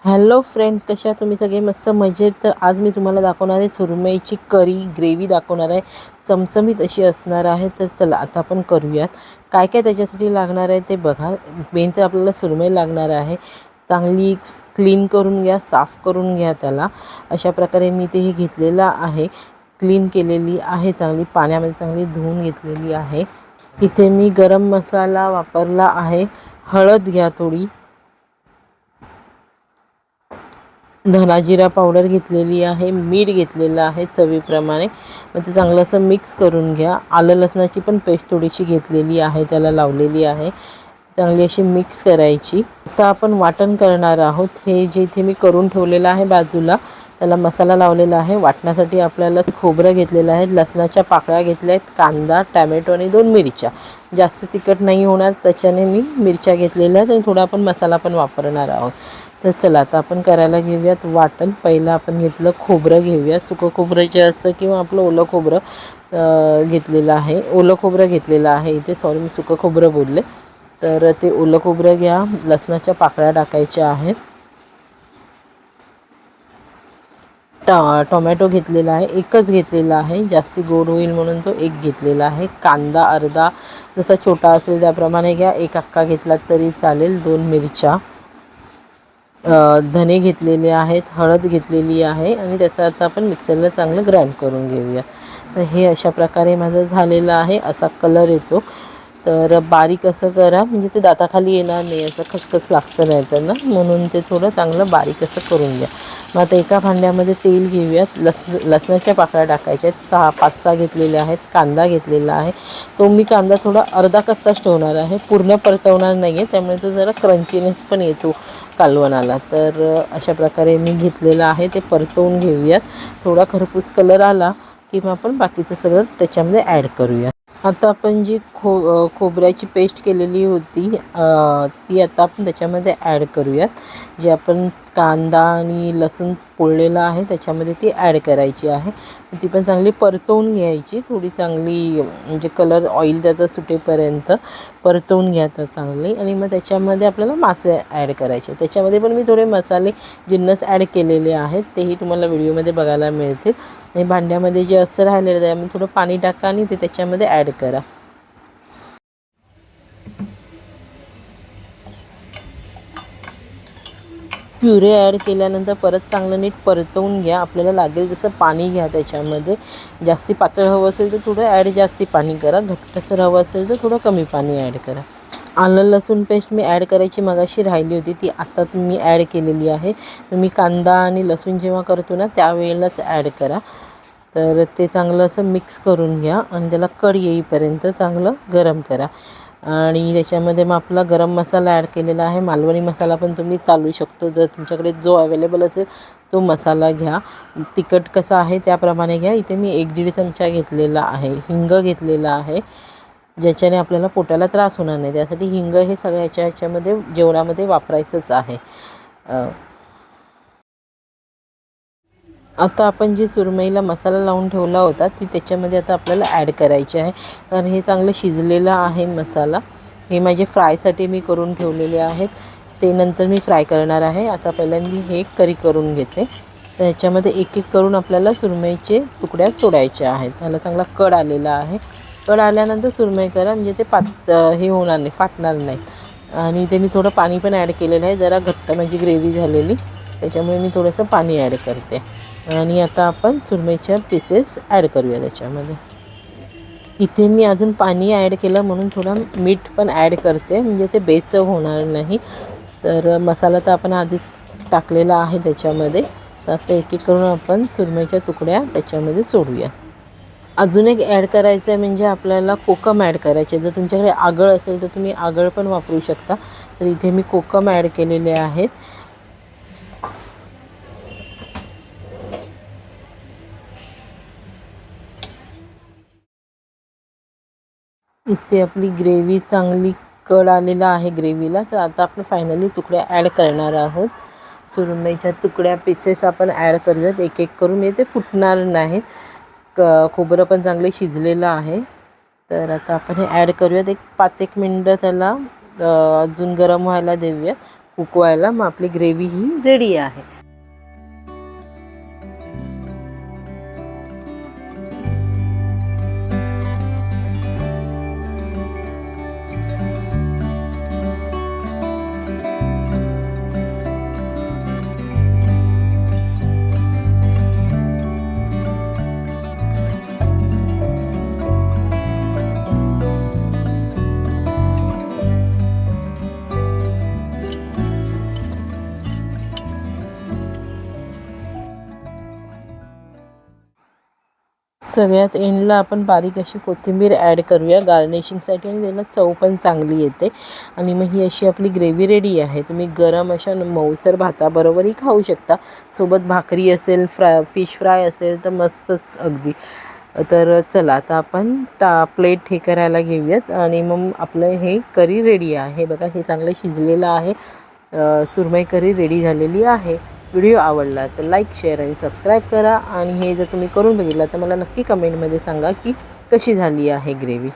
Hello friends, कशा तुम्ही सगळे? मस्त मजेत. तर आज मी तुम्हाला दाखवणार आहे सुरमईची करी ग्रेव्ही दाखवणार आहे. चमचमीत अशी असणार आहे. तर चला आता आपण करूयात. काय काय त्याच्यासाठी लागणार आहे ते बघा. मेन तर आपल्याला सुरमई लागणार आहे. चांगली क्लीन करून घ्या, साफ करून घ्या त्याला. अशा प्रकारे मी ते घेतलेलं आहे. क्लीन केलेली आहे, चांगली पाण्यामध्ये चांगली धुवून घेतलेली आहे. इथे मी गरम मसाला वापरला आहे. हळद घ्या थोडी, धना जिरा पावडर घेतलेली आहे, मीठ घेतलेलं आहे चवीप्रमाणे. मग ते चांगलं असं मिक्स करून घ्या. आलं लसणाची पण पेस्ट थोडीशी घेतलेली आहे, त्याला लावलेली आहे. चांगली अशी मिक्स करायची. आता आपण वाटण करणार आहोत. हे जे इथे मी करून ठेवलेलं आहे बाजूला, त्याला मसाला लावलेला आहे. वाटण्यासाठी आपल्याला खोबरं घेतलेलं आहे, लसणाच्या पाकळ्या घेतल्या आहेत, कांदा, टॅमॅटो आणि 2 मिरच्या. जास्त तिखट नाही होणार त्याच्याने मी मिरच्या घेतलेल्या आहेत आणि थोडा आपण मसाला पण वापरणार आहोत. तर चला आता आपण करायला घेऊयात वाटण. पहिलं आपण घेतलं खोबरं घेऊया. सुकं खोबरं जे असतं किंवा आपलं ओलं खोबरं घेतलेलं आहे. ओलं खोबरं घेतलेलं आहे इथे, सॉरी मी सुकं खोबरं बोलले. तर ते ओलं खोबरं घ्या. लसणाच्या पाकळ्या टाकायच्या आहेत. टोमॅटो घेतलेला आहे, एकच घेतलेला आहे. जास्ती गोड होईल म्हणून तो एक घेतलेला आहे. कांदा अर्धा, जसा छोटा असेल त्याप्रमाणे घ्या. एक अख्खा घेतला तरी चालेल. 2 मिरच्या, धने घेतलेले आहेत, हळद घेतलेली आहे आणि त्याचा आता आपण मिक्सरला चांगलं ग्राइंड करून घेऊया. तर हे अशा प्रकारे माझं झालेलं आहे. असा कलर येतो. तर बारीक असं करा, म्हणजे ते दाताखाली येणार नाही, असं खसखस लागतं नाही तर ना, म्हणून ते थोडं चांगलं बारीक असं करून घ्या. मग आता एका भांड्यामध्ये तेल घेऊयात. लसणाच्या पाकळ्या टाकायच्या आहेत, 5-6 घेतलेल्या आहेत. कांदा घेतलेला आहे. तो मी कांदा थोडा अर्धा कच्चाच ठेवणार आहे, पूर्ण परतवणार नाही आहे, त्यामुळे तो जरा क्रंचीनेस पण येतो कालवणाला. तर अशा प्रकारे मी घेतलेलं आहे. ते परतवून घेऊयात. थोडा खरपूस कलर आला की मग आपण बाकीचं सगळं त्याच्यामध्ये ॲड करूया. आता आपण जी खोबऱ्याची पेस्ट केलेली होती, ती आता आपण त्याच्यामध्ये ॲड करूयात. जे आपण कांदा आणि लसूण पोळलेला आहे त्याच्यामध्ये ती ॲड करायची आहे. ती पण चांगली परतवून घ्यायची. थोडी चांगली म्हणजे कलर ऑइल त्याचा सुटेपर्यंत परतवून घ्यायचं चांगली. आणि मग त्याच्यामध्ये आपल्याला मासे ॲड करायचे. त्याच्यामध्ये पण मी थोडे मसाले जिन्नस ॲड केलेले आहेत, तेही तुम्हाला व्हिडिओमध्ये बघायला मिळतील. आणि भांड्यामध्ये जे असं राहिलेलं त्यामध्ये थोडं पाणी टाका आणि ते त्याच्यामध्ये ॲड करा. प्युरे ॲड केल्यानंतर परत चांगलं नीट परतवून घ्या. आपल्याला लागेल तसं पाणी घ्या त्याच्यामध्ये. जास्ती पातळ हवं असेल तर थोडं जास्ती पाणी करा. घट्टसर हवं असेल तर थोडं कमी पाणी ॲड करा. आलं लसूण पेस्ट मी ॲड करायची मगाशी राहिली होती, ती आता मी ॲड केलेली आहे. तुम्ही कांदा आणि लसूण जेव्हा करतो ना त्यावेळेलाच ॲड करा. तर ते चांगलं असं मिक्स करून घ्या आणि त्याला कड येईपर्यंत चांगलं गरम करा. आणि त्याच्यामध्ये मग आपला गरम मसाला ॲड केलेला आहे. मालवणी मसाला पण तुम्ही चालू शकतो, जर तुमच्याकडे जो अवेलेबल असेल तो मसाला घ्या. तिखट कसा आहे त्याप्रमाणे घ्या. इथे मी 1-1.5 चमचा घेतलेला आहे. हिंग घेतलेला आहे, ज्याच्याने आपल्याला पोटाला त्रास होणार नाही. त्यासाठी हिंग हे सगळ्याच्या ह्याच्यामध्ये जेवणामध्ये वापरायचंच आहे. आता आपण जी सुरमईला मसाला लावून ठेवला होता ती त्याच्यामध्ये आता आपल्याला ॲड करायची आहे, कारण हे चांगलं शिजलेलं आहे मसाला. हे माझे फ्रायसाठी मी करून ठेवलेले आहेत, ते नंतर मी फ्राय करणार आहे. आता पहिल्यांदा हे करी करून घेते. तर ह्याच्यामध्ये एक एक करून आपल्याला सुरमईचे तुकड्या सोडायच्या आहेत. त्याला चांगला कड आलेला आहे. कड आल्यानंतर सुरमई करा, म्हणजे ते हे होणार नाही, फाटणार नाही. आणि इथे मी थोडं पाणी पण ॲड केलेलं आहे, जरा घट्ट म्हणजे ग्रेव्ही झालेली, त्याच्यामुळे मी थोडंसं पाणी ॲड करते. आणि आता आपण सुरमईच्या पीसेस ॲड करूया त्याच्यामध्ये. इथे मी अजून पाणी ॲड केलं म्हणून थोडं मीठ पण ॲड करते, म्हणजे ते बेचव होणार नाही. तर मसाला तर आपण आधीच टाकलेला आहे त्याच्यामध्ये. तर आता एक एक करून आपण सुरमईच्या तुकड्या त्याच्यामध्ये सोडूया. अजून एक ॲड करायचं आहे, म्हणजे आपल्याला कोकम ॲड करायचे. जर तुमच्याकडे आगळ असेल तर तुम्ही आगळ पण वापरू शकता. तर इथे मी कोकम ॲड केलेले आहेत. इथे आपली ग्रेव्ही चांगली कड आलेला आहे ग्रेव्हीला. तर आता आपण फायनली तुकड्या ॲड करणार आहोत. सुरमईच्या तुकड्या पीसेस आपण ॲड करूयात एक एक करून, म्हणजे ते फुटणार नाहीत. खोबरं पण चांगले शिजलेलं आहे. तर आता आपण हे ॲड करूयात. एक 5-1 मिनटं त्याला अजून गरम व्हायला देऊयात. उकवायला. मग आपली ग्रेव्ही ही रेडी आहे. सगळ्यात एंडला आपण बारीक अशी कोथिंबीर ॲड करूया गार्निशिंगसाठी आणि त्याला चव पण चांगली येते. आणि मग ही अशी आपली ग्रेव्ही रेडी आहे. तुम्ही गरम अशा मऊसर भाताबरोबरही खाऊ शकता. सोबत भाकरी असेल, फिश फ्राय असेल तर मस्तच अगदी. तर चला आता आपण प्लेट हे करायला घेऊयात आणि मग आपलं हे करी रेडी आहे. बघा हे चांगलं शिजलेलं आहे. सुरमई करी रेडी झालेली आहे. व्हिडिओ आवडला तर लाईक, शेअर आणि सबस्क्राईब करा. आणि हे जर तुम्ही करून बघितलं तर मला नक्की कमेंटमध्ये सांगा की कशी झाली आहे ग्रेव्ही.